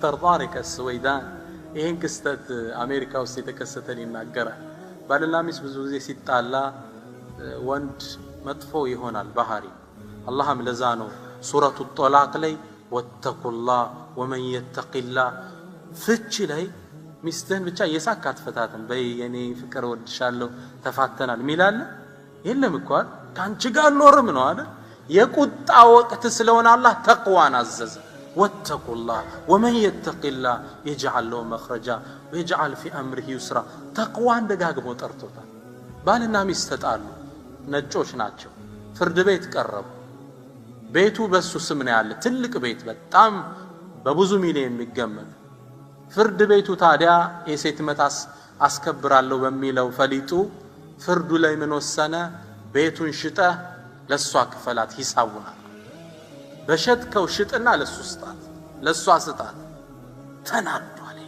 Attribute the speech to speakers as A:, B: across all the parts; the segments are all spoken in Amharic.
A: ዶክተር ጣሪቅ አስወይዳን ይሄን ክስተት አሜሪካ ውስጥ የተከሰተን ይናገራል። ባልና ሚስት ብዙ ጊዜ ሲጣላ ወንድ መጥፎ ይሆናል ባህሪ። አላህም ለዛ ነው ሱረቱ ጦላቅ ላይ ወተቁላህ ወመን የተቂላህ ፍቺ ላይ ሚስትህን ብቻ የሳካ አትፈታትም በይ የኔ ፍቅር ወድሻለሁ ተፋተናል ሚላል የለም እኮ ካንቺ ጋር ኖርም ነው አይደል? የቁጣ ወቅት ስለሆነ አላህ ተቅዋን አዘዘ። ወተቁላህ ወመን የተቂላህ የጅዐል ለሁ መኽረጃ ወየጅዐል ፊ አምሪሂ ዩስራ። ተቅዋን ደጋግሞ ጠርቶታል። ባልና ሚስት ተጣሉ፣ ነጮች ናቸው። ፍርድ ቤት ቀረቡ። ቤቱ በሱ ስም ነው ያለ፣ ትልቅ ቤት በጣም በብዙ ሚሊዮን የሚገመት። ፍርድ ቤቱ ታዲያ የሴት መታስ አስከብራለሁ በሚለው ፈሊጡ ፍርዱ ላይ ምን ወሰነ? ቤቱን ሽጠህ ለሷ ክፈላት ሂሳቡና በሸጥከው ሽጥና ለሱ ስጣት፣ ለሷ ስጣት። ተናዷል።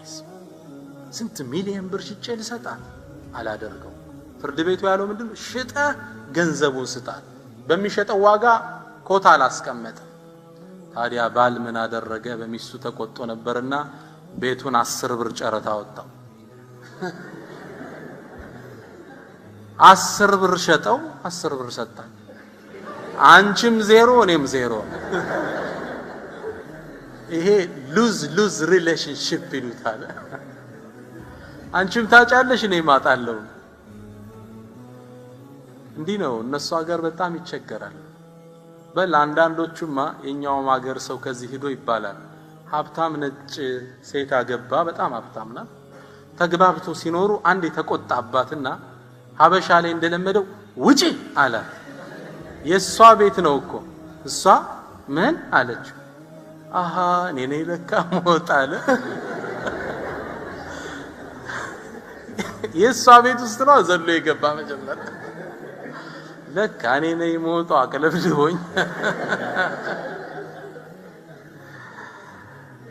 A: ስንት ሚሊዮን ብር ሽጬ ልሰጣት? አላደርገው። ፍርድ ቤቱ ያለው ምንድነው? ሽጠህ ገንዘቡን ስጣት። በሚሸጠው ዋጋ ኮታ አላስቀመጠ። ታዲያ ባል ምን አደረገ? በሚስቱ ተቆጥቶ ነበርና ቤቱን 10 ብር ጨረታ ወጣው። 10 ብር ሸጠው፣ 10 ብር ሰጣት። አንቺም ዜሮ እኔም ዜሮ። ይሄ ሉዝ ሉዝ ሪሌሽንሺፕ ይሉታል። አንቺም ታጫለሽ እኔም አጣለሁ። እንዲህ ነው እነሱ ሀገር በጣም ይቸገራል። በል አንዳንዶቹማ የኛውም ሀገር ሰው ከዚህ ሄዶ ይባላል ሀብታም ነጭ ሴት አገባ፣ በጣም ሀብታም ናት። ተግባብቶ ሲኖሩ አንድ የተቆጣባትና ሀበሻ ላይ እንደለመደው ውጪ አላት። የሷ ቤት ነው እኮ እሷ ምን አለችው? አሃ እኔ ነኝ ለካ ሞት አለ። የሷ ቤት ውስጥ ነው ዘሎ የገባ መጀመሪያ። ለካ እኔ ነኝ ሞት አቀለብልሆኝ።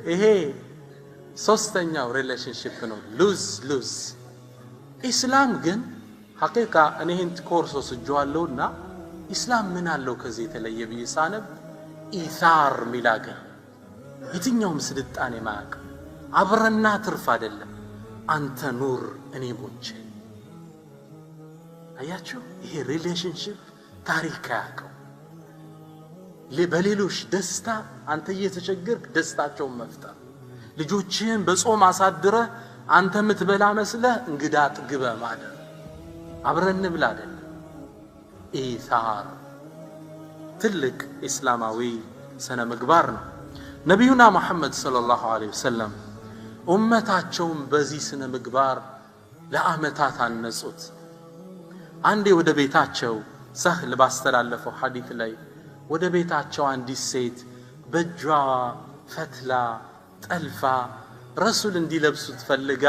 A: ይሄ ሶስተኛው ሪሌሽንሺፕ ነው፣ ሉዝ ሉዝ። ኢስላም ግን ሐቂቃ እኔን ኮርስ ወስጄዋለሁና ኢስላም ምን አለው ከዚህ የተለየ ብዬ ሳነብ ኢሳር ሚላገኝ የትኛውም ስልጣኔ ማያውቅ አብረና ትርፍ አይደለም። አንተ ኑር እኔ ሞቼ። አያችሁ ይሄ ሪሌሽንሺፕ ታሪክ ያውቀው። በሌሎች ደስታ አንተ እየተቸገርክ ደስታቸውን መፍጠር፣ ልጆችህን በጾም አሳድረ አንተ ምትበላ መስለህ እንግዳ ጥግበ ማለት አብረን ብላ አይደለም። ኢሳር ትልቅ እስላማዊ ስነ ምግባር ነው። ነብዩና መሐመድ ሰለላሁ ዐለይሂ ወሰለም ኡመታቸውን በዚህ ስነ ምግባር ለአመታት አነጹት። አንዴ ወደ ቤታቸው ሰህል ባስተላለፈው ሐዲስ ላይ ወደ ቤታቸው አንዲት ሴት በእጇ ፈትላ ጠልፋ ረሱል እንዲለብሱት ፈልጋ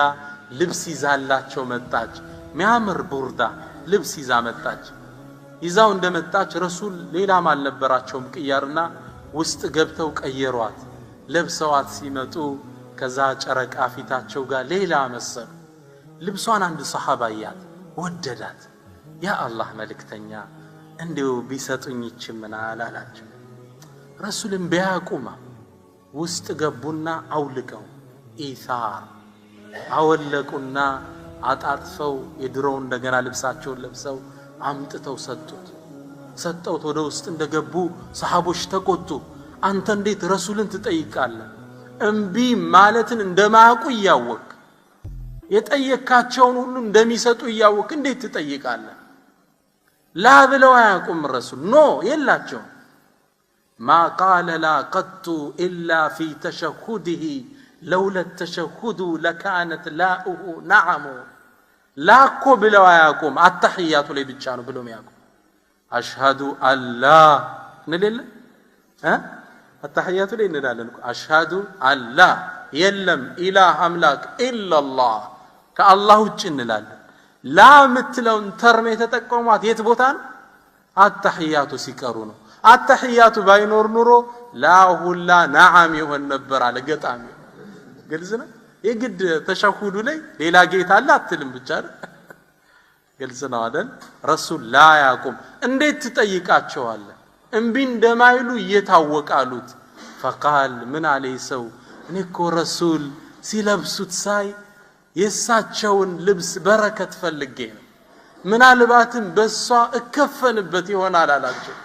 A: ልብስ ይዛላቸው መጣች። ሚያምር ቡርዳ ልብስ ይዛ መጣች። ይዛው እንደመጣች ረሱል ሌላም አልነበራቸውም ቅያርና ውስጥ ገብተው ቀየሯት። ለብሰዋት ሲመጡ ከዛ ጨረቃ ፊታቸው ጋር ሌላ መሰሉ። ልብሷን አንድ ሰሃባ ያያት ወደዳት። ያ አላህ መልእክተኛ እንዲው ቢሰጡኝ ይችምና አላላቸው። ረሱልን ቢያቁማ ውስጥ ገቡና አውልቀው ኢሳር አወለቁና አጣጥፈው የድሮው እንደገና ልብሳቸውን ለብሰው አምጥተው ሰጠውት። ወደ ውስጥ እንደገቡ ሰሃቦች ተቆጡ። አንተ እንዴት ረሱልን ትጠይቃለህ? እምቢ ማለትን እንደማያውቁ እያወቅ የጠየካቸውን ሁሉ እንደሚሰጡ እያወቅ እንዴት ትጠይቃለህ? ላ ብለው አያውቁም ረሱል ኖ የላቸው። ማ ቃለ ላ ቀጡ ኢላ ፊ ተሸሁድህ ለውለ ተሸሁዱ ለካነት ላኡሁ ነዓሙ። ላኮ ብለው አያውቁም። አተሕያቱ ላይ ብቻ ነው ብለው የሚያውቁ። አሽሃዱ አላ እንልለ አተሕያቱ ላይ እንላለን። አሽሃዱ አላ የለም ኢላህ አምላክ ኢላላህ ከአላህ ውጭ እንላለን። ላ ምትለውን ተርም የተጠቀሟት የት ቦታ ነው? አተሕያቱ ሲቀሩ ነው። አተሕያቱ ባይኖር ኑሮ ላ ሁላ ነዓም ይሆን ነበር አለ ገጣሚ። ግልጽ ነው። የግድ ተሸሁዱ ላይ ሌላ ጌታ አለ አትልም ብቻ ነው። ግልጽ ነው አይደል? ረሱል ላ ያቁም እንዴት ትጠይቃቸዋለህ? እምቢ እንደማይሉ እየታወቃሉት። ፈቃል ምን አለይ ሰው እኔ እኮ ረሱል ሲለብሱት ሳይ የሳቸውን ልብስ በረከት ፈልጌ ነው ምናልባትም በሷ እከፈንበት ይሆናል አላቸው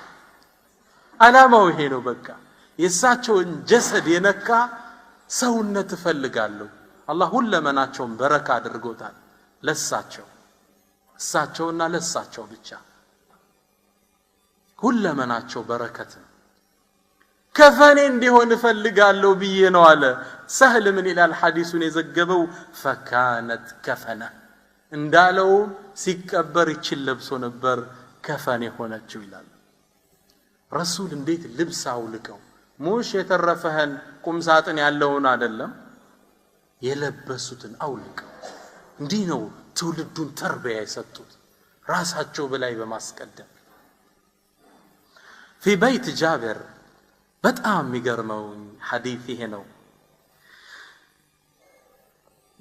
A: አላማው ይሄ ነው በቃ የሳቸውን ጀሰድ የነካ ሰውነት ፈልጋለሁ አላህ ሁለመናቸውን በረካ አድርጎታል ለሳቸው እሳቸውና ለሳቸው ብቻ ሁለመናቸው በረከት ነው ከፈኔ እንዲሆን ፈልጋለሁ ብዬ ነው አለ ሰህል ምን ይላል ሐዲሱን የዘገበው ፈካነት ከፈነ እንዳለው ሲቀበር ይችል ለብሶ ነበር ከፈኔ ሆነችው ይላል ረሱል እንዴት ልብስ አውልቀው ሙሽ የተረፈህን ቁምሳጥን ያለውን አይደለም የለበሱትን አውልቀው እንዲህ ነው ትውልዱን ተርቢያ የሰጡት ራሳቸው በላይ በማስቀደም في بيت جابر በጣም የሚገርመው ሐዲስ ይሄ ነው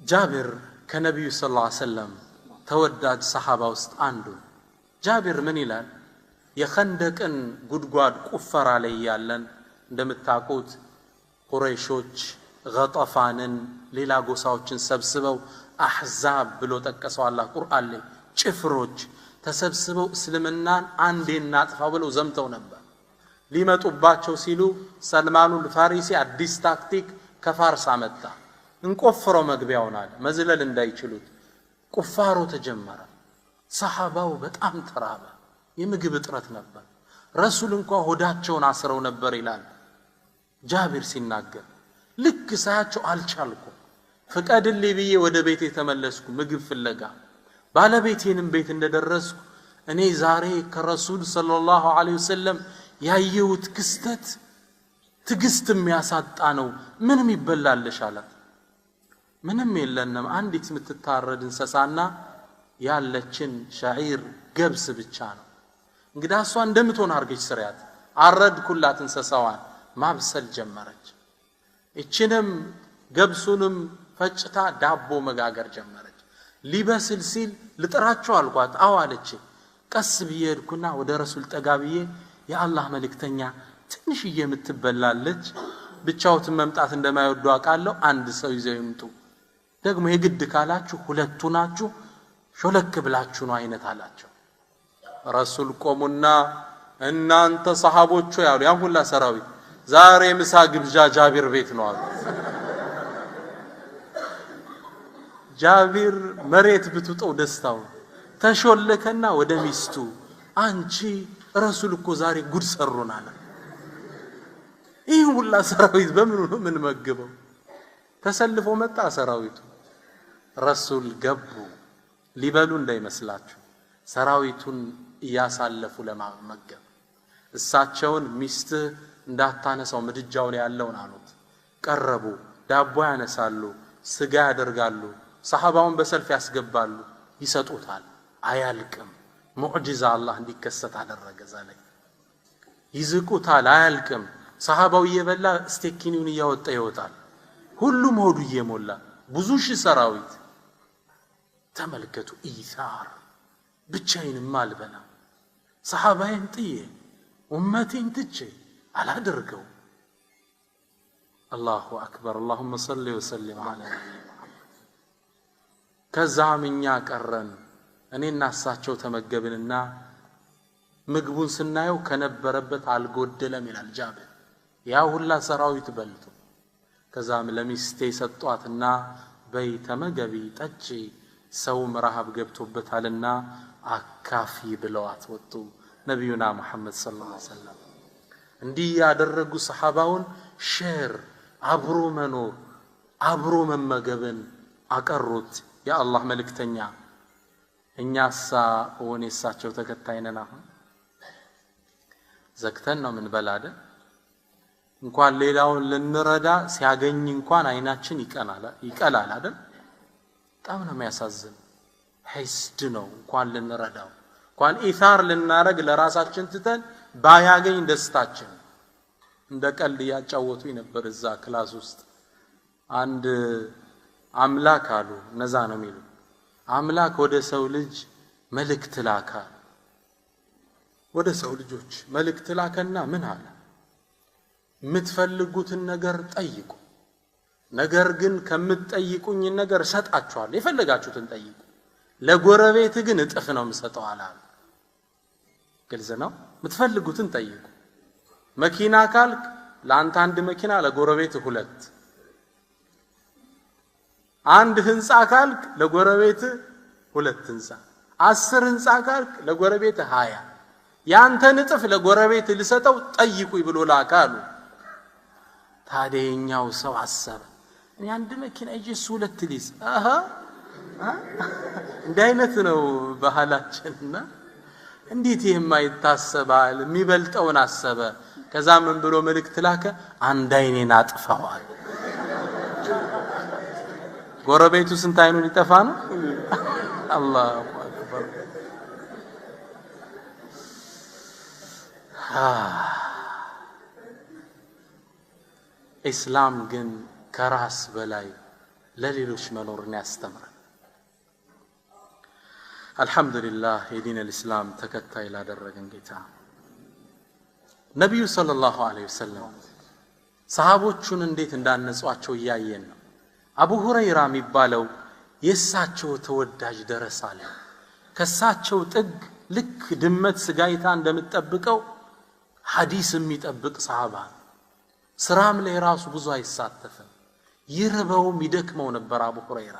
A: ጃብር ከነብዩ ሰለላሁ ዐለይሂ ወሰለም ተወዳጅ ሰሃባ ውስጥ አንዱ ጃብር ምን ይላል የኸንደቅን ጉድጓድ ቁፈራ ላይ ያለን እንደምታውቁት ቁረይሾች ገጠፋንን ሌላ ጎሳዎችን ሰብስበው አህዛብ ብሎ ጠቀሰው አላህ ቁርአን ላይ ጭፍሮች ተሰብስበው እስልምናን አንዴ እናጥፋው ብለው ዘምተው ነበር ሊመጡባቸው ሲሉ ሰልማኑል ፋሪሲ አዲስ ታክቲክ ከፋርስ አመጣ እንቆፍረው መግቢያውን አለ መዝለል እንዳይችሉት ቁፋሮ ተጀመረ ሰሃባው በጣም ተራበ የምግብ እጥረት ነበር ረሱል እንኳን ሆዳቸውን አስረው ነበር ይላል ጃብር ሲናገር ልክ ሳያቸው አልቻልኩም ፍቀድልኝ ብዬ ወደ ቤቴ ተመለስኩ ምግብ ፍለጋ ባለቤቴንም ቤት እንደደረስኩ እኔ ዛሬ ከረሱል ሰለላሁ ዐለይሂ ወሰለም ያየሁት ክስተት ትግስት የሚያሳጣ ነው ምንም ይበላልሽ አላት ምንም የለንም አንዲት የምትታረድ እንስሳና ያለችን ሻዒር ገብስ ብቻ ነው እንግዲህ እሷ እንደምትሆን አርገች ስሪያት አረድኩላት እንስሳዋን ማብሰል ጀመረች እቺንም ገብሱንም ፈጭታ ዳቦ መጋገር ጀመረች ሊበስል ሲል ልጥራቸው አልኳት አዋለች ቀስ ብዬ ሄድኩና ወደ ረሱል ጠጋብዬ የአላህ መልእክተኛ ትንሽ የምትበላለች ብቻውትን መምጣት እንደማይወዱ አቃለው አንድ ሰው ይዘው ይምጡ ደግሞ የግድ ካላችሁ ሁለቱ ናችሁ ሾለክ ብላችሁ ነው አይነት አላቸው ረሱል ቆሙና እናንተ ሰሃቦቹ ያሉ ያን ሁላ ሰራዊት ዛሬ ምሳ ግብዣ ጃብር ቤት ነው አሉ ጃብር መሬት ብትውጠው ደስታው ተሾለከና ወደ ሚስቱ አንቺ ረሱል እኮ ዛሬ ጉድ ሰሩናል ይሄን ሁላ ሰራዊት በምን ነው ምን መግበው ተሰልፎ መጣ ሰራዊቱ ረሱል ገቡ ሊበሉ እንዳይመስላችሁ ሰራዊቱን ያሳለፉ ለማመገብ እሳቸውን ሚስት እንዳታነሳው ምድጃው ላይ ያለውን አሉት ቀረቡ ዳቦ ያነሳሉ ስጋ ያደርጋሉ ሰሃባውን በሰልፍ ያስገባሉ ይሰጡታል አያልቅም ሙዕጂዛ አላህ እንዲከሰት አደረገ ዛለይ ይዝቁታል አያልቅም ሰሃባው እየበላ ስቴኪኒውን እያወጣ ይወጣል ሁሉም ሆዱ እየሞላ ብዙ ሺህ ሰራዊት ተመልከቱ ኢሳር ብቻዬንም አልበላ ሰሃባዬን ጥዬ ኡመቴን ትቼ አላደርገው አላሁ አክበር اللهم صل وسلم على ከዛም እኛ ቀረን እኔና እሳቸው ተመገብንና ምግቡን ስናየው ከነበረበት አልጎደለም ይላል ጃብር ያ ሁላ ሰራዊት በልቶ ከዛም ለሚስቴ ሰጧትና በይ ተመገቢ ጠጪ ሰው መራሃብ ገብቶበታልና አካፊ ብለዋት ወጡ ነብዩና መሐመድ ሰለላሁ ዐለይሂ ወሰለም እንዲህ ያደረጉ ሰሃባውን ሼር አብሮ መኖር አብሮ መመገብን አቀሩት የአላህ መልእክተኛ እኛሳ ወኔሳቸው ተከታይነን አሁን ዘክተን ነው ምን በላደ እንኳን ሌላውን ልንረዳ ሲያገኝ እንኳን አይናችን ይቀላል አይደል በጣም ነው የሚያሳዝን ሐስድ ነው እንኳን ልንረዳው እንኳን ኢሳር ልናረግ ለራሳችን ትተን ባያገኝ ደስታችን እንደ ቀልድ ያጫወቱኝ ነበር እዛ ክላስ ውስጥ አንድ አምላክ አሉ ነዛ ነው የሚሉ አምላክ ወደ ሰው ልጅ መልእክት ላካ ወደ ሰው ልጆች መልእክት ላከና ምን አለ የምትፈልጉትን ነገር ጠይቁ ነገር ግን ከምትጠይቁኝ ነገር ሰጣችኋለሁ የፈለጋችሁትን ጠይቁ ለጎረቤት ግን እጥፍ ነው የምሰጠው አለ ግልጽ ነው የምትፈልጉትን ጠይቁ መኪና ካልክ ለአንተ አንድ መኪና ለጎረቤት ሁለት አንድ ህንጻ ካልክ ለጎረቤት ሁለት ህንጻ 10 ህንጻ ካልክ ለጎረቤት 20 ያንተን እጥፍ ለጎረቤት ልሰጠው ጠይቁኝ ብሎ ላካሉ ታዲያኛው ሰው አሰበ እኔ አንድ መኪና እጄስ ሁለት ሊዝ እንደ አይነት ነው ባህላችንና እንዴት የማይታሰባል የሚበልጠውን አሰበ ከዛ ምን ብሎ መልእክት ላከ አንድ አይኔን አጥፋዋል ጎረቤቱ ስንት አይኑን ይጠፋ ነው አላሁ አክበር ኢስላም ግን ከራስ በላይ ለሌሎች መኖርን ያስተምራል አልহামዱሊላህ የዲን الاسلام ተከታይ ላደረገን ጌታ ነብዩ ሰለላሁ ዐለይሂ ወሰለም ሰሃቦቹን እንዴት እንዳነጿቸው ያየን ነው አቡ ሁረይራ የሚባለው የሳቸው ተወዳጅ ደረሳለ ከሳቸው ጥግ ልክ ድመት ስጋይታ እንደምትጠብቀው ሐዲስ የሚጠብቅ ሰሃባ ስራም ላይ ራሱ ብዙ አይሳተፍም ይርበው ይደክመው ነበር አቡ ሁረይራ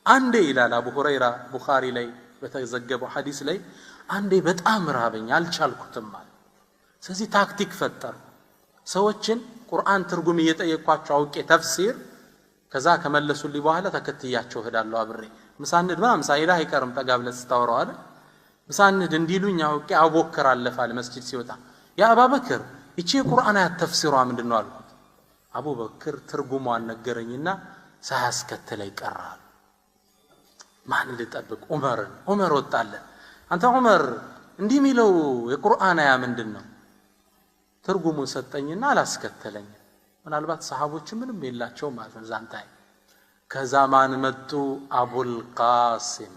A: አንዴ ይላል አቡ ሁረይራ ቡኻሪ ላይ በተዘገበው ሐዲስ ላይ አንዴ በጣም ራበኝ አልቻልኩትም ማለት ስለዚህ ታክቲክ ፈጠር ሰዎችን ቁርአን ትርጉም እየጠየቅኳቸው አውቄ ተፍሲር ከዛ ከመለሱልኝ በኋላ ተከትያቸው ሄዳለሁ አብሬ ምሳንድ ማም ሳይላ አይቀርም ተጋብለስ ታወራው አይደል ምሳንድ እንዲሉኝ አውቄ አቦከር አለፋል መስጂድ ሲወጣ ያ አባበክር እቺ ቁርአን አያት ተፍሲሯ ምንድነው አልኩት አቡበክር ትርጉሟን ነገረኝና ሳያስከተለኝ ቀራል ማን ልጠብቅ ዑመር ወጣለ አንተ ዑመር እንዲህ ሚለው የቁርአን አያ ምንድነው ትርጉሙ ሰጠኝና አላስከተለኝ ምናልባት ሰሃቦች ምንም የላቸው ማለት ነው ዛንታይ ከዛማን መጡ አቡል ቃሲም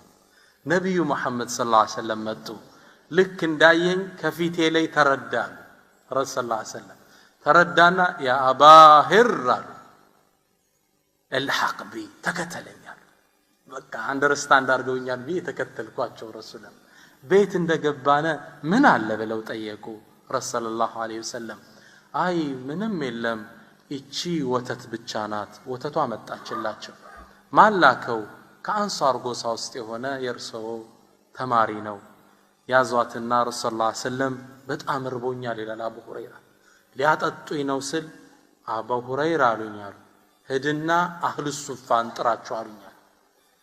A: ነብዩ መሐመድ ሰለላሁ ዐለይሂ ወሰለም መጡ ልክ እንዳየኝ ከፊቴ ላይ ተረዳ ረሱል ሰለላሁ ዐለይሂ ወሰለም ተረዳና ያ አባሂር الحق بي ተከተለኛል በቃ አንደርስታንድ አድርገውኛል ቢ ተከተልኳቸው ረሱላህ ቤት እንደገባነ ምን አለ ብለው ጠየቁ ረሱል ሰለላሁ ዐለይሂ ወሰለም አይ ምንም የለም እቺ ወተት ብቻ ናት ወተቷ መጣችላቸው ማላከው ከአንሳር ጎሳ ውስጥ የሆነ የርሰው ተማሪ ነው ያዟትና ረሱል ሰለላሁ ዐለይሂ ወሰለም በጣም ርቦኛል ይላል አቡ ሁረይራ ሊያጠጡኝ ነው ስል አቡ ሁረይራ አሉኛል ሄድና አህሉ ሱፋን ጥራቸው አሉኛል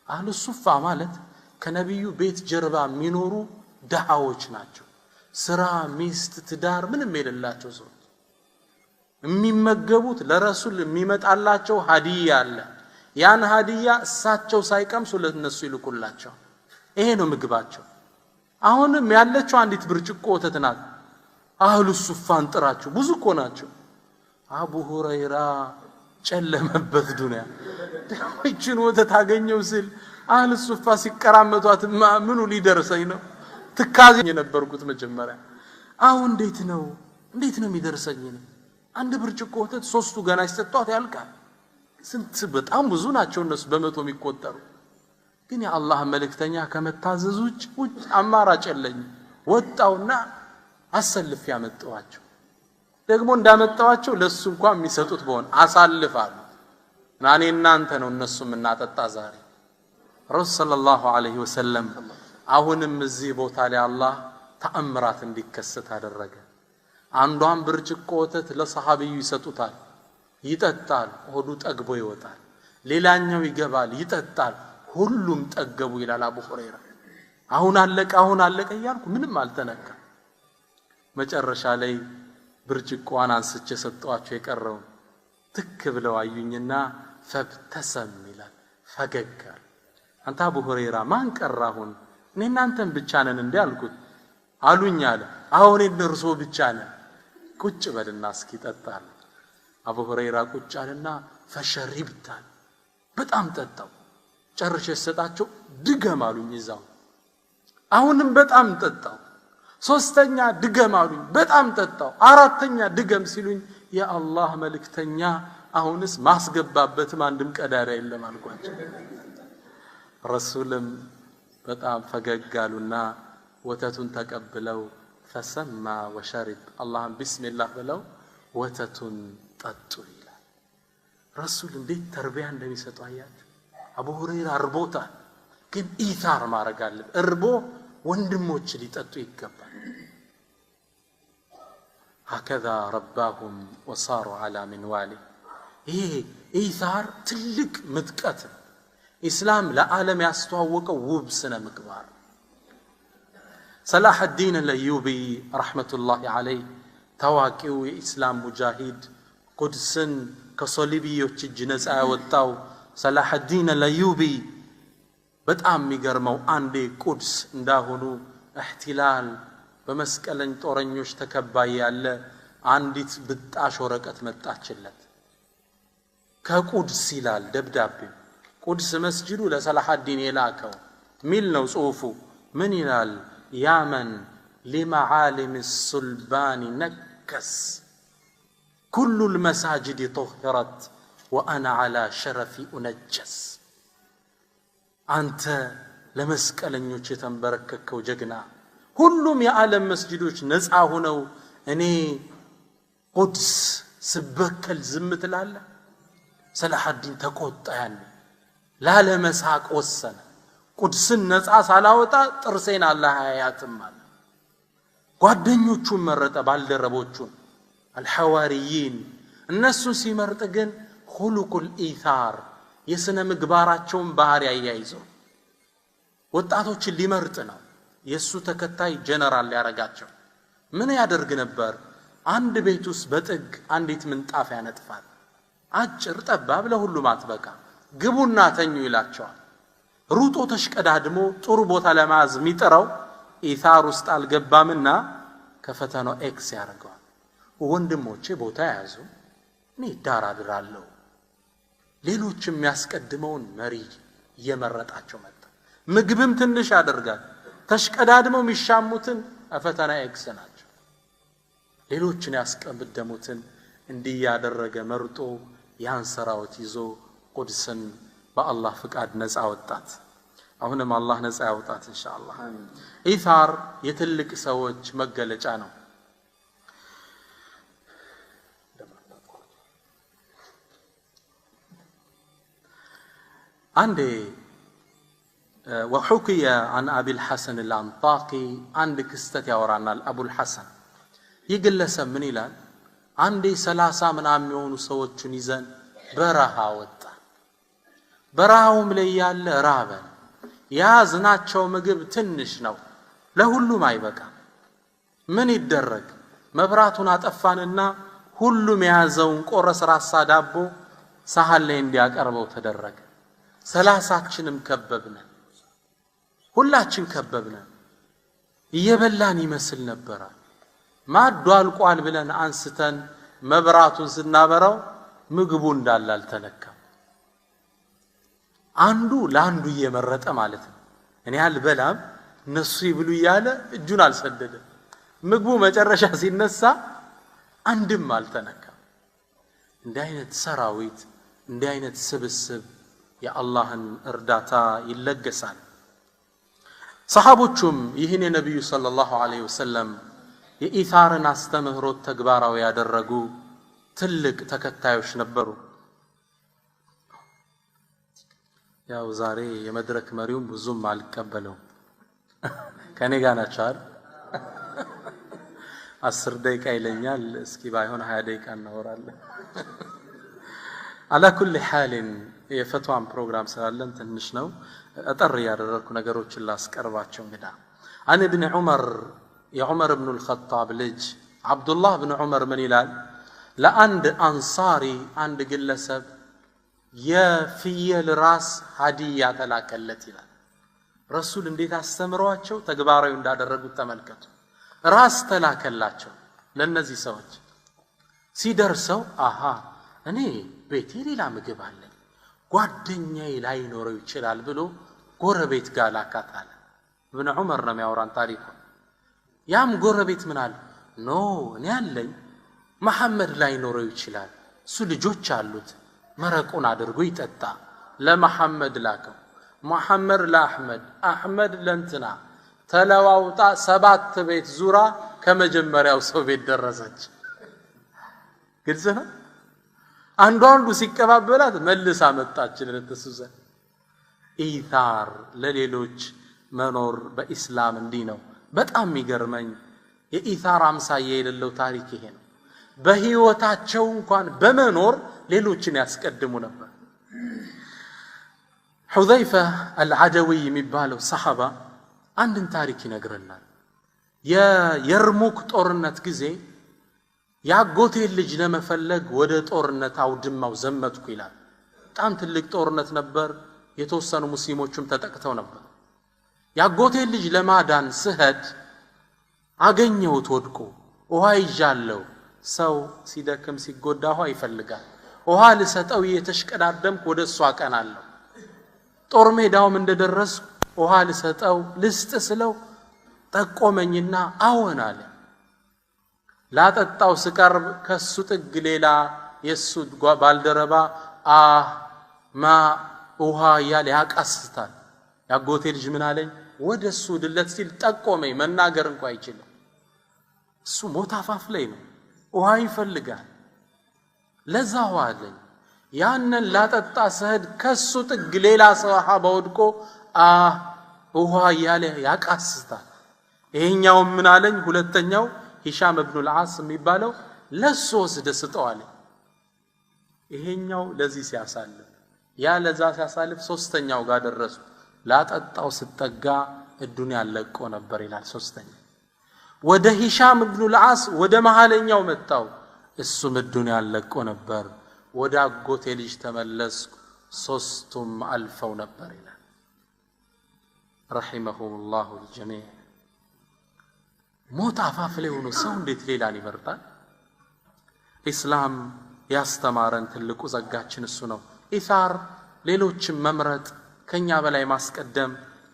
A: አህሉ ሱፋ ማለት ከነብዩ ቤት ጀርባ የሚኖሩ ደሃዎች ናቸው ስራ ሚስት ትዳር ምንም የሌላቸው ሰዎች የሚመገቡት ለረሱል የሚመጣላቸው ሀዲያ አለ ያን ሀዲያ እሳቸው ሳይቀምሱ ለነሱ ይልኩላቸው ይሄ ነው ምግባቸው አሁንም ያለችው አንዲት ብርጭቆ ወተት ናት አህሉ ሱፋን ጥራቸው ብዙ እኮ ናቸው አቡ ሁረይራ ጨለመበት ዱንያ ደሞችን ወተት አገኘው ሲል አህሉ ሱፋ ሲቀራመቷት ምኑ ሊደርሰኝ ነው ትካዘኝ ነበርኩት መጀመሪያ አሁን እንዴት ነው የሚደርሰኝ ነው አንድ ብርጭቆ ወተት ሶስቱ ገና ይሰጣት ያልቃል ስንት በጣም ብዙ ናቸው እነሱ በመቶ የሚቆጠሩ ግን የአላህ መልእክተኛ ከመታዘዝ ውጭ አማራጭ የለኝ ወጣውና አሰልፍ ያመጣዋቸው ደግሞ እንዳመጣዋቸው ለሱ እንኳን የሚሰጡት በሆነ አሳልፋሉ ናኔ እናንተ ነው እነሱም እናጠጣ ዛሬ ረሱል ሰለላሁ ዐለይሂ ወሰለም አሁንም እዚህ ቦታ ላይ አላህ ተአምራት እንዲከሰት አደረገ አንዷን ብርጭቆ ወተት ለሰሃቢዩ ይሰጡታል ይጠጣል ሆዱ ጠግቦ ይወጣል ሌላኛው ይገባል ይጠጣል ሁሉም ጠገቡ ይላል አቡ ሁረይራ አሁን አለቀ ያልኩ ምንም አልተነካ መጨረሻ ላይ ብርጭቆዋን አንስቼ ሰጣቸው የቀረው ትክ ብለው አዩኝና ፈብተሰም ይላል ፈገግካል አንተ አቡ ሁረይራ ማን ቀራሁን እኔ እናንተን ብቻ ነን እንዴ አልኩት አሉኝ አለ አሁን እነርሱ ብቻ ነን ቁጭ በልና እስኪ ጠጣል አቡ ሁረይራ ቁጭ አለና ፈሸሪብታል በጣም ጠጣው ጨርሼ ሰጣቸው ድገም አሉኝ ይዛው አሁንም በጣም ጠጣው ሶስተኛ ድገም አሉኝ በጣም ጠጣው አራተኛ ድገም ሲሉኝ ያ አላህ መልእክተኛ አሁንስ ማስገባበትም አንድም ቀዳዳ የለም አልኳቸው። ረሱልም በጣም ፈገግ አሉና ወተቱን ተቀብለው ፈሰማ ወሸሪብ አላህን ቢስሚላህ ብለው ወተቱን ጠጡ ይላል። ረሱል እንዴት ተርቢያ እንደሚሰጡ አያችሁ። አቡ ሁረይራ እርቦታል፣ ግን ኢታር ማድረግ አለበት። እርቦ ወንድሞች ሊጠጡ ይገባል። هكذا رباهم وصاروا على منواله ይሄ ኢታር ትልቅ ምጥቀት ነው። ኢስላም ለዓለም ያስተዋወቀው ውብ ስነ ምግባር። ሰላህ አልዲን አልአዩቢ ረሕመቱላሂ ዐለይህ ታዋቂው የኢስላም ሙጃሂድ ቁድስን ከሶሊቢዮች እጅ ነፃ ያወጣው ሰላህ አልዲን አልአዩቢ በጣም የሚገርመው አንዴ ቁድስ እንዳሁኑ እህትላል በመስቀለኝ ጦረኞች ተከባይ ያለ አንዲት ብጣሽ ወረቀት መጣችለት። ከቁድስ ይላል ደብዳቤው። ቁድስ መስጂዱ ለሰላህ አልዲን የላከው ሚል ነው ጽሑፉ። ምን ይላል? ያመን لمعالم السلبان نكس كل المساجد طهرت وأنا على شرفي أنجس أنت ለመስቀለኞች የተንበረከከው ጀግና ሁሉም የዓለም መስጂዶች ነፃ ሆነው እኔ ቁድስ ስበከል ዝም ትላለህ? ሰላህ አልዲን ተቆጣ። ያኔ ላለመሳቅ ወሰነ። ቁድስን ነፃ ሳላወጣ ጥርሴን አላህ አያያትም አለ። ጓደኞቹን መረጠ፣ ባልደረቦቹን አልሐዋሪይን። እነሱን ሲመርጥ ግን ሁሉቁል ኢታር የስነ ምግባራቸውን ባህሪ ያያይዘው ወጣቶችን ሊመርጥ ነው። የሱ ተከታይ ጀነራል ያረጋቸው ምን ያደርግ ነበር? አንድ ቤት ውስጥ በጥግ አንዲት ምንጣፍ ያነጥፋል። አጭር ጠባብ ለሁሉም አትበቃ፣ ግቡና ተኙ ይላቸዋል። ሩጦ ተሽቀዳድሞ ጥሩ ቦታ ለማዝ የሚጥረው ኢታር ውስጥ አልገባምና ከፈተናው ኤክስ ያደርገዋል። ወንድሞቼ ቦታ ያዙ፣ እኔ ዳር አድራለሁ። ሌሎችም የሚያስቀድመውን መሪ እየመረጣቸው መጣ። ምግብም ትንሽ ያደርጋል። ተሽቀዳድመው የሚሻሙትን ፈተና ኤክስ ናቸው። ሌሎችን ያስቀድሙትን እንዲህ ያደረገ መርጦ ያን ሰራዊት ይዞ ቁድስን በአላህ ፍቃድ ነፃ ወጣት። አሁንም አላህ ነፃ ያውጣት ኢንሻአላህ። ኢታር የትልቅ ሰዎች መገለጫ ነው። አንዴ وحكي عن أبي الحسن الأنطاكي عند كستة يورانال أبو الحسن يقلسم من إلال عندي 30 من عميون سوت نيزان برها وطا برهاهم ليال رابن يا زناتشو مغب تنش ነው ለሁሉም አይበቃ። ምን ይደረግ? መብራቱን አጠፋንና ሁሉም የያዘውን ቆረስ ራሳ ዳቦ ሳህን ላይ እንዲያቀርበው ተደረገ። 30ችንም ከበብነ፣ ሁላችን ከበብነ። እየበላን ይመስል ነበር። ማዱ አልቋል ብለን አንስተን መብራቱን ስናበራው ምግቡ እንዳለ አልተነካም። አንዱ ለአንዱ እየመረጠ ማለት ነው። እኔ አልበላም እነሱ ይብሉ እያለ እጁን አልሰደደም። ምግቡ መጨረሻ ሲነሳ አንድም አልተነካም። እንዲህ አይነት ሰራዊት፣ እንዲህ አይነት ስብስብ የአላህን እርዳታ ይለገሳል። ሰሃቦቹም ይህን የነቢዩ ሰለላሁ ዐለይሂ ወሰለም የኢታርን አስተምህሮት ተግባራዊ ያደረጉ ትልቅ ተከታዮች ነበሩ። ያው ዛሬ የመድረክ መሪውም ብዙም አልቀበለው ከኔ ጋር ናቸው አይደል? 10 ደቂቃ ይለኛል። እስኪ ባይሆን 20 ደቂቃ እናወራለን። على كل حال የፈትዋን ፕሮግራም ስላለን ትንሽ ነው አጠር ያደረኩ ነገሮችን ላስቀርባቸው። እንግዲህ አን ኢብኑ ዑመር የዑመር ኢብኑ الخطاب ልጅ አብዱላህ ኢብኑ ዑመር ምን ይላል? ለአንድ አንሳሪ አንድ ግለሰብ የፍየል ራስ ሀዲያ ተላከለት ይላል። ረሱል እንዴት አስተምሯቸው ተግባራዊ እንዳደረጉት ተመልከቱ። ራስ ተላከላቸው ለነዚህ ሰዎች። ሲደርሰው አሃ እኔ ቤቴ ሌላ ምግብ አለኝ ጓደኛዬ ላይኖረው ይችላል ብሎ ጎረቤት ጋር ላካታለ። ኢብኑ ዑመር ነው የሚያወራን ታሪኩ። ያም ጎረቤት ምን አለ? ኖ እኔ አለኝ መሐመድ ላይኖረው ይችላል እሱ ልጆች አሉት መረቁን አድርጎ ይጠጣ ለመሐመድ ላከው መሐመድ ለአህመድ አህመድ ለንትና ተለዋውጣ 7 ቤት ዙራ ከመጀመሪያው ሰው ቤት ደረሰች ግልጽ ነው አንዱ ሲቀባበላት መልሳ መጣችን ለተሱዘ ኢታር ለሌሎች መኖር በእስላም እንዲህ ነው በጣም የሚገርመኝ የኢታር አምሳያ የሌለው ታሪክ ይሄ ነው በህይወታቸው እንኳን በመኖር ሌሎችን ያስቀድሙ ነበር ሁዘይፋ አልዓደዊ የሚባለው ሰሃባ አንድን ታሪክ ይነግረናል የየርሙክ ጦርነት ጊዜ ያጎቴ ልጅ ለመፈለግ ወደ ጦርነት አውድማው ዘመትኩ ይላል በጣም ትልቅ ጦርነት ነበር የተወሰኑ ሙስሊሞችም ተጠቅተው ነበር ያጎቴ ልጅ ለማዳን ስሄድ አገኘሁት ወድቆ ውሃ ይዣለው ሰው ሲደክም ሲጎዳ ውሃ ይፈልጋል ውሃ ልሰጠው የተሽቀዳደምኩ ወደሱ አቀናለሁ ጦር ሜዳውም እንደደረስ ውሃ ልሰጠው ልስጥ ስለው ጠቆመኝና አዎን አለ ላጠጣው ስቀርብ ከሱ ጥግ ሌላ የሱ ባልደረባ ማ ውሃ ያለ ያቃስታል ያጎቴ ልጅ ምን አለኝ ወደሱ ድለት ሲል ጠቆመኝ መናገር እንኳን አይችልም እሱ ሞት አፋፍ ላይ ነው ውሃ ይፈልጋል ለዛው አለኝ ያንን ላጠጣ ሰህድ ከሱ ጥግ ሌላ ሰሃባ ወድቆ ውሃ ያለ ያቃስታል ይሄኛው ምን አለኝ ሁለተኛው ሂሻም ኢብኑ አልዓስ የሚባለው ለሱ ወስደ ስጠው አለኝ ይሄኛው ለዚህ ሲያሳልፍ ያ ለዛ ሲያሳልፍ ሶስተኛው ጋር ደረሱ ላጠጣው ስጠጋ الدنيا ለቆ ነበር ይላል ሶስተኛ ወደ ሂሻም ኢብኑ አልዓስ ወደ መሐለኛው መጣው እሱም الدنيا ለቆ ነበር ወደ አጎቴ ልጅ ተመለስኩ ሶስቱም አልፈው ነበር ይላል رحمهم الله الجميع ሞት አፋፍ ላይ ሆኖ ሰው እንዴት ሌላን ይመርጣል ኢስላም ያስተማረን ትልቁ ጸጋችን እሱ ነው ኢሳር ሌሎችን መምረጥ ከኛ በላይ ማስቀደም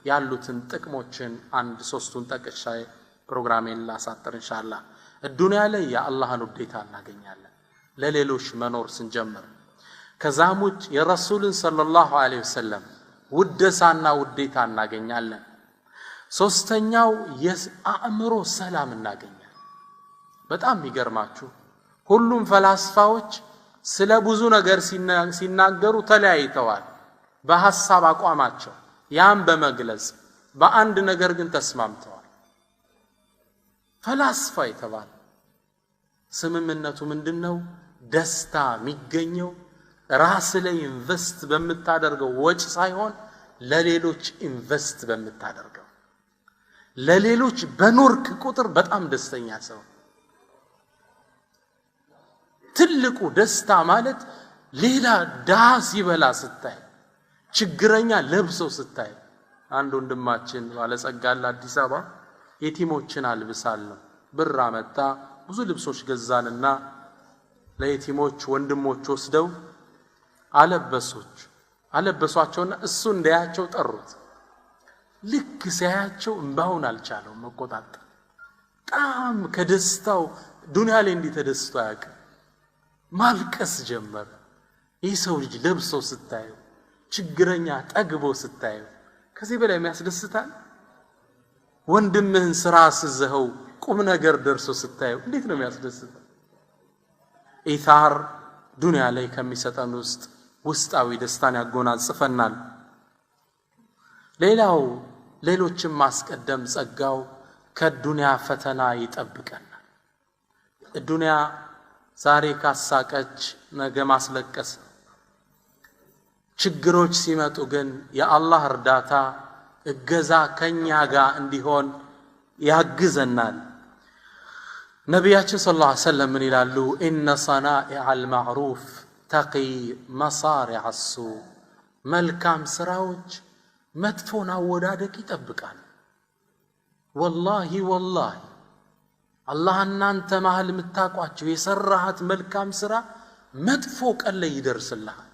A: ያሉትን ጥቅሞችን አንድ ሶስቱን ጠቅሻይ ፕሮግራሜን ላሳጥር ኢንሻአላህ الدنيا ላይ የአላህን ውዴታ እናገኛለን ለሌሎች መኖር ስንጀምር ከዛሙት የረሱልን ሰለላሁ ዐለይሂ ወሰለም ውደሳና ውዴታ እናገኛለን ሶስተኛው የአእምሮ ሰላም እናገኛለን በጣም ይገርማችሁ ሁሉም ፈላስፋዎች ስለ ብዙ ነገር ሲናገሩ ተለያይተዋል በሐሳብ አቋማቸው ያን በመግለጽ በአንድ ነገር ግን ተስማምተዋል ፈላስፋ የተባለ ስምምነቱ ምንድነው ደስታ የሚገኘው ራስ ላይ ኢንቨስት በመታደርገው ወጭ ሳይሆን ለሌሎች ኢንቨስት በመታደርገው ለሌሎች በኖርክ ቁጥር በጣም ደስተኛ ሰው ትልቁ ደስታ ማለት ሌላ ዳስ ይበላ ስታይ ችግረኛ ለብሶ ስታይ አንድ ወንድማችን ባለጸጋል አዲስ አበባ የቲሞችን አልብሳለሁ ብር አመጣ ብዙ ልብሶች ገዛንና ለየቲሞች ወንድሞች ወስደው አለበሷቸውና እሱ እንዳያቸው ጠሩት ልክ ሲያያቸው እንባውን አልቻለው መቆጣጠር ጣም ከደስታው ዱንያ ላይ እንዲተደስቶ ያቀ ማልቀስ ጀመረ ይህ ሰው ልጅ ለብሶ ስታዩ ችግረኛ ጠግቦ ስታዩ ከዚህ በላይ የሚያስደስታል ወንድምህን ስራ አስዘኸው ቁም ነገር ደርሶ ስታዩ እንዴት ነው የሚያስደስተው ኢታር ዱንያ ላይ ከሚሰጠን ውስጣዊ ደስታን ያጎናጽፈናል ሌላው ሌሎችን ማስቀደም ጸጋው ከዱንያ ፈተና ይጠብቀናል ዱንያ ዛሬ ካሳቀች ነገ ማስለቀስ ችግሮች ሲመጡ ግን የአላህ እርዳታ እገዛ ከኛ ጋር እንዲሆን ያግዘናል ነቢያችን ሰለላሁ ዐለይሂ ወሰለም ምን ይላሉ ኢነ ሰናኢዐል ማዕሩፍ ተቂ መሳሪዐ ሱእ መልካም ስራዎች መጥፎን አወዳደቅ ይጠብቃል ወላሂ አላህ እናንተ መሃል የምታቋቸው የሰራሃት መልካም ስራ መጥፎ ቀን ላይ ይደርስልሃል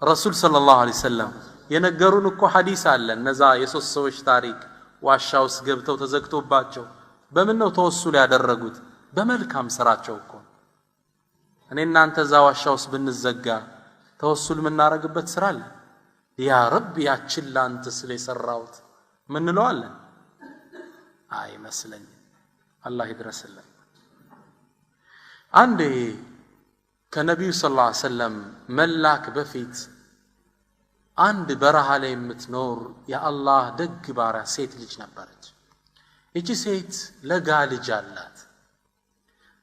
A: ረሱል ሰለላሁ ዐለይሂ ወሰለም የነገሩን እኮ ሐዲስ አለ እነዛ የሶስት ሰዎች ታሪክ ዋሻው ውስጥ ገብተው ተዘግቶባቸው በምን ነው ተወሱል ያደረጉት በመልካም ስራቸው እኮ እኔና አንተ እዛ ዋሻ ውስጥ ብንዘጋ ተወሱል የምናረግበት ስራ አለ? ያ ረብ ያችን ላንተ ስለሰራውት ምን እንለዋለን? አይመስለኝም። አላህ ይድረስልን። አንዴ ከነቢዩ ሰለላሁ ዐለይሂ ወሰለም መላክ በፊት አንድ በረሃ ላይ የምትኖር የአላህ ደግ ባሪያ ሴት ልጅ ነበረች። እቺ ሴት ለጋ ልጅ አላት።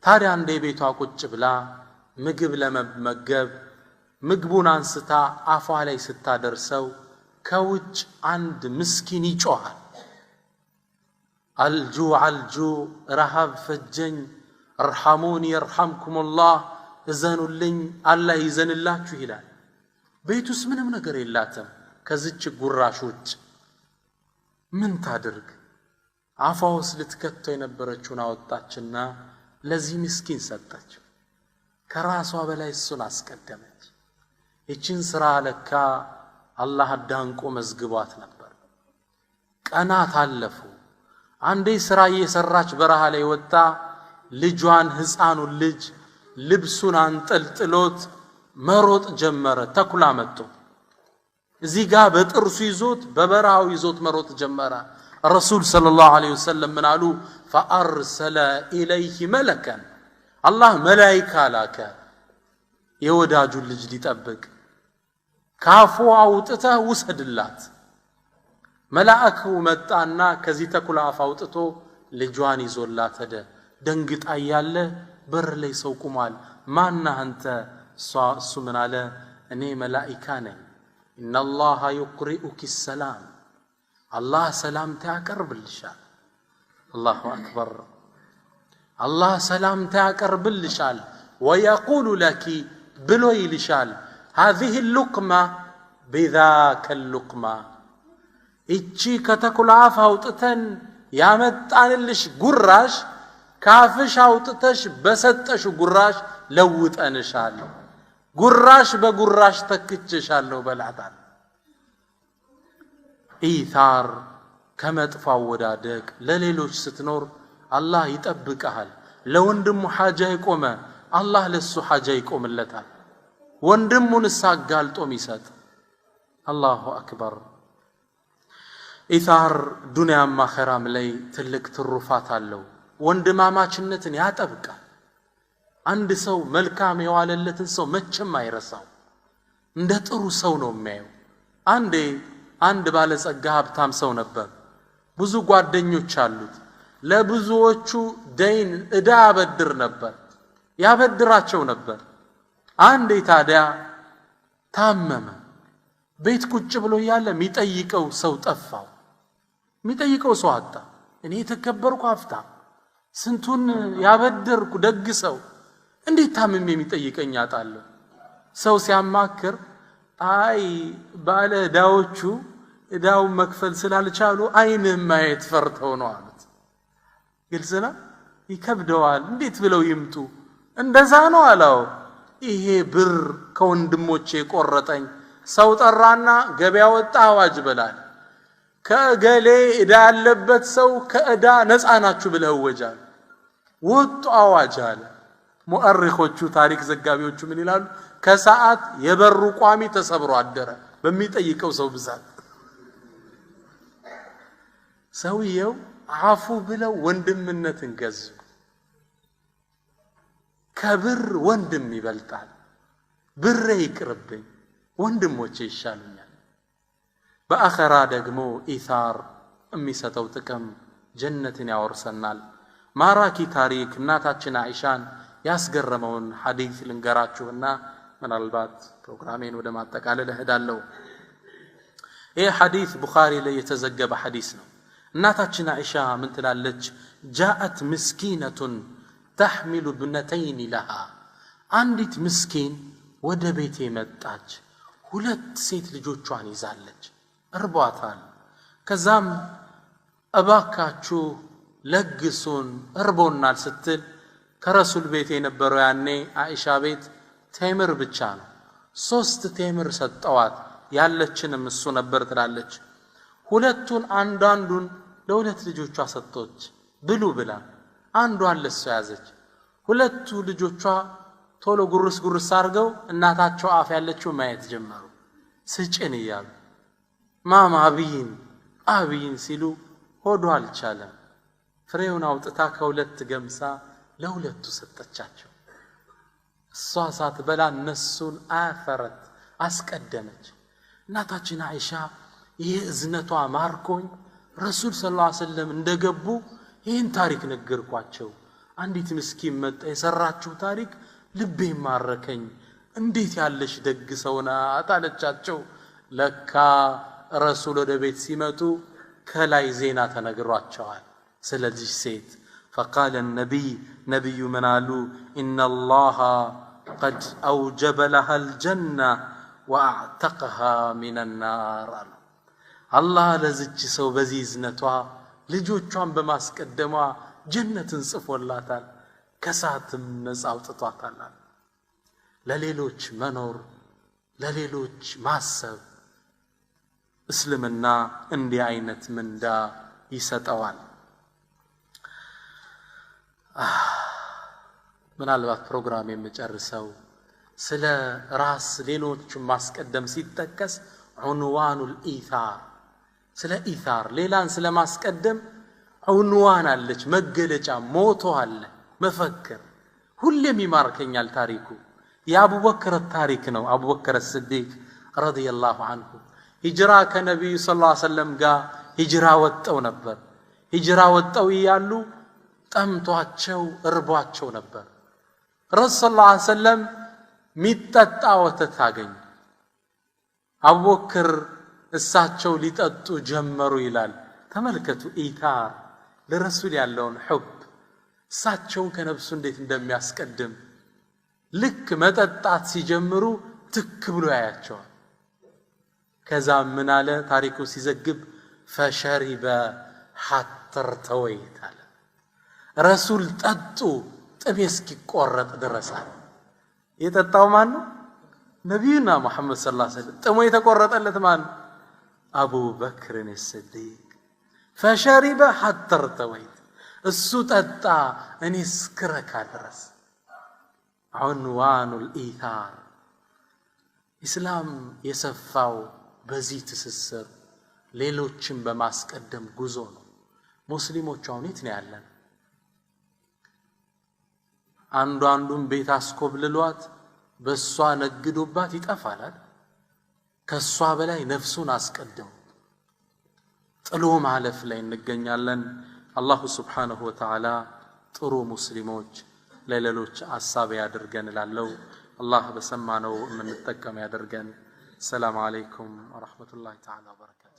A: ታዲያ አንዴ ቤቷ ቁጭ ብላ ምግብ ለመመገብ ምግቡን አንስታ አፏ ላይ ስታደርሰው ከውጭ አንድ ምስኪን ይጮሃል። አልጁዕ ረሃብ ፈጀኝ፣ እርሐሙኒ የርሐምኩሙላህ፣ እዘኑልኝ አላህ ይዘንላችሁ ይላል። ቤት ውስጥ ምንም ነገር የላትም ከዚች ጉራሽ ውጭ። ምን ታድርግ? አፏ ውስጥ ልትከተው የነበረችውን አወጣችና ለዚህ ምስኪን ሰጠችው። ከራሷ በላይ እሱን አስቀደመች። ይችን ስራ ለካ አላህ አዳንቆ መዝግቧት ነበር። ቀናት አለፉ። አንዴ ስራ እየሰራች በረሃ ላይ ወጣ። ልጇን ሕፃኑን ልጅ ልብሱን አንጠልጥሎት መሮጥ ጀመረ። ተኩላ መጥቶ እዚህ ጋር በጥርሱ ይዞት በበረሃው ይዞት መሮጥ ጀመረ። ረሱል ሰለላሁ ዐለይሂ ወሰለም ምን አሉ? ፈአርሰለ ኢለይሂ መለከን፣ አላህ መላኢካ ላከ የወዳጁን ልጅ ሊጠብቅ። ካፉ አውጥተህ ውሰድላት። መላእኩ መጣና ከዚህ ተኩላ አፍ አውጥቶ ልጇን ይዞላት ሄደ። ደንግጣ ያለ በር ላይ ሰው ቁሟል። ማነህ አንተ? እሱ ምን አለ? እኔ መላኢካ ነኝ። ኢነላሃ ዩቅሪኡኪ ሰላም፣ አላህ ሰላምታ ያቀርብልሻል። አላሁ አክበር። አላህ ሰላምታ ያቀርብልሻል። ወየቁሉ ለኪ ብሎ ይልሻል፣ ሃዚህ ሉቅማ ቢዛከ ሉቅማ፣ እቺ ከተኩላ አፍ አውጥተን ያመጣንልሽ ጉራሽ ካፍሽ አውጥተሽ በሰጠሽ ጉራሽ ለውጠንሻለሁ፣ ጉራሽ በጉራሽ ተክቼሻለሁ በላታል። ኢታር ከመጥፎ አወዳደቅ ለሌሎች ስትኖር አላህ ይጠብቀሃል። ለወንድሙ ሓጃ ይቆመ አላህ ለሱ ሓጃ ይቆምለታል። ወንድሙን ሳጋልጦም ይሰጥ። አላሁ አክበር። ኢታር ዱንያም አኺራም ላይ ትልቅ ትሩፋት አለው። ወንድማማችነትን ያጠብቃል። አንድ ሰው መልካም የዋለለትን ሰው መቼም አይረሳው፣ እንደ ጥሩ ሰው ነው የሚያየው። አንድ ባለጸጋ ሀብታም ሰው ነበር። ብዙ ጓደኞች አሉት። ለብዙዎቹ ደይን ዕዳ ያበድር ነበር፣ ያበድራቸው ነበር። አንዴ ታዲያ ታመመ። ቤት ቁጭ ብሎ ያለ የሚጠይቀው ሰው ጠፋው። የሚጠይቀው ሰው አጣ። እኔ የተከበርኩ ሀብታም፣ ስንቱን ያበደርኩ ደግ ሰው፣ እንዴት ታምሜ የሚጠይቀኝ አጣለሁ? ሰው ሲያማክር አይ ባለ ዕዳዎቹ ዕዳውን መክፈል ስላልቻሉ አይንህም ማየት ፈርተው ነው አሉት። ግልጽ ነው። ይከብደዋል። እንዴት ብለው ይምጡ? እንደዛ ነው አላው። ይሄ ብር ከወንድሞቼ ቆረጠኝ። ሰው ጠራና ገበያ ወጣ፣ አዋጅ በላል። ከእገሌ ዕዳ ያለበት ሰው ከዕዳ ነፃ ናችሁ ብለው ወጃል። ወጡ አዋጅ አለ። ሙአሪኾቹ ታሪክ ዘጋቢዎቹ ምን ይላሉ? ከሰዓት የበሩ ቋሚ ተሰብሮ አደረ በሚጠይቀው ሰው ብዛት። ሰውየው አፉ ብለው ወንድምነትን ገዙ። ከብር ወንድም ይበልጣል። ብሬ ይቅርብኝ፣ ወንድሞቼ ይሻሉኛል። በአኸራ ደግሞ ኢታር የሚሰጠው ጥቅም ጀነትን ያወርሰናል። ማራኪ ታሪክ እናታችን አይሻን ያስገረመውን ሐዲስ ልንገራችሁና ምናልባት ፕሮግራሜን ወደ ማጠቃለል እሄዳለሁ። ይህ ሐዲስ ቡኻሪ ላይ የተዘገበ ሐዲስ ነው። እናታችን አይሻ ምን ትላለች? ጃአት ምስኪነቱን ተሕሚሉ ብነተይን ለሃ፣ አንዲት ምስኪን ወደ ቤቴ መጣች። 2 ሴት ልጆቿን ይዛለች፣ እርቧታል። ከዛም እባካችሁ ለግሱን እርቦናል ስትል ከረሱል ቤት የነበረው ያኔ አይሻ ቤት ቴምር ብቻ ነው። 3 ቴምር ሰጠዋት። ያለችንም እሱ ነበር ትላለች። 2ቱን አንዳንዱን ለ2 ልጆቿ ሰጠች ብሉ ብላ፣ አንዷን ለሷ ያዘች። 2 ልጆቿ ቶሎ ጉርስ አርገው እናታቸው አፍ ያለችው ማየት ጀመሩ ስጭን ይያሉ ማማ አብይን ሲሉ ሆዶ አልቻለም ፍሬውን አውጥታ ከሁለት ገምሳ ለሁለቱ ሰጠቻቸው እሷ ሳትበላ እነሱን አፈረት አስቀደመች እናታችን አይሻ ይሄ እዝነቷ ማርኮኝ ረሱል ሰለላሁ ዐለይሂ ወሰለም እንደገቡ ይሄን ታሪክ ነገርኳቸው አንዲት ምስኪን መጣ የሰራችው ታሪክ ልቤ ማረከኝ እንዴት ያለሽ ደግ ሰውና አታለቻቸው ለካ ረሱል ወደ ቤት ሲመጡ ከላይ ዜና ተነግሯቸዋል ስለዚህ ሴት فقال النبي منالو إن الله قد أوجب لها الجنة وأعتقها من النار الله لزج سو بزيزنتها ልጆቿን በማስቀደሟ ጀነትን ጽፎላታል ከሳትም ነፃ አውጥቷታል ለሌሎች መኖር ለሌሎች ማሰብ እስልምና እንዲህ አይነት ምንዳ ይሰጠዋል ምናልባት ፕሮግራም የምጨርሰው ስለ ራስ ሌሎች ማስቀደም ሲተከስ ዑንዋኑል ኢታር ስለ ኢታር ሌላን ስለ ማስቀደም ዑንዋን አለች መገለጫ ሞቶ አለ መፈክር ሁሌም ይማርከኛል ታሪኩ የአቡበክር ታሪክ ነው አቡበክር الصديق رضي الله عنه ሂጅራ ከነብዩ ሰለላሁ ዐለይሂ ወሰለም ጋር ሂጅራ ወጣው ነበር ሂጅራ ወጣው ይያሉ ጠምቷቸው እርቧቸው ነበር ረሱል ሰለላሁ ዐለይሂ ወሰለም ሚጠጣ ወተት አገኙ አቡበክር እሳቸው ሊጠጡ ጀመሩ ይላል ተመልከቱ ኢታር ለረሱል ያለውን ሑብ እሳቸውን ከነብሱ እንዴት እንደሚያስቀድም ልክ መጠጣት ሲጀምሩ ትክ ብሎ ያያቸዋል ከዛ ምን አለ ታሪኩ ሲዘግብ ፈሸሪበ ሐተር ተወይታል ረሱል ጠጡ ጥቤ እስኪቆረጥ ድረስ የጠጣው ማን ነው ነብዩና መሐመድ ሰለላሁ ዐለይሂ ወሰለም ጥሞ የተቆረጠለት ማን አቡበክር الصديق فشرب حتى ارتويت እሱ ጠጣ እኔ እስክረካ ድረስ عنوان الإيثار ኢስላም የሰፋው በዚህ ትስስር ሌሎችን በማስቀደም ጉዞ ነው ሙስሊሞች አሁን የት ነው ያለን አንዱን ቤት አስኮብልሏት በሷ ነግዶባት ይጠፋል ከሷ በላይ ነፍሱን አስቀደሙ ጥሎ ማለፍ ላይ እንገኛለን አላሁ Subhanahu Wa Ta'ala ጥሩ ሙስሊሞች ለሌሎች አሳብ ያድርገን ላለው አላህ በሰማነው ምን ተጠቀም ያድርገን ሰላም አለይኩም ወራህመቱላሂ ተዓላ ወበረካቱ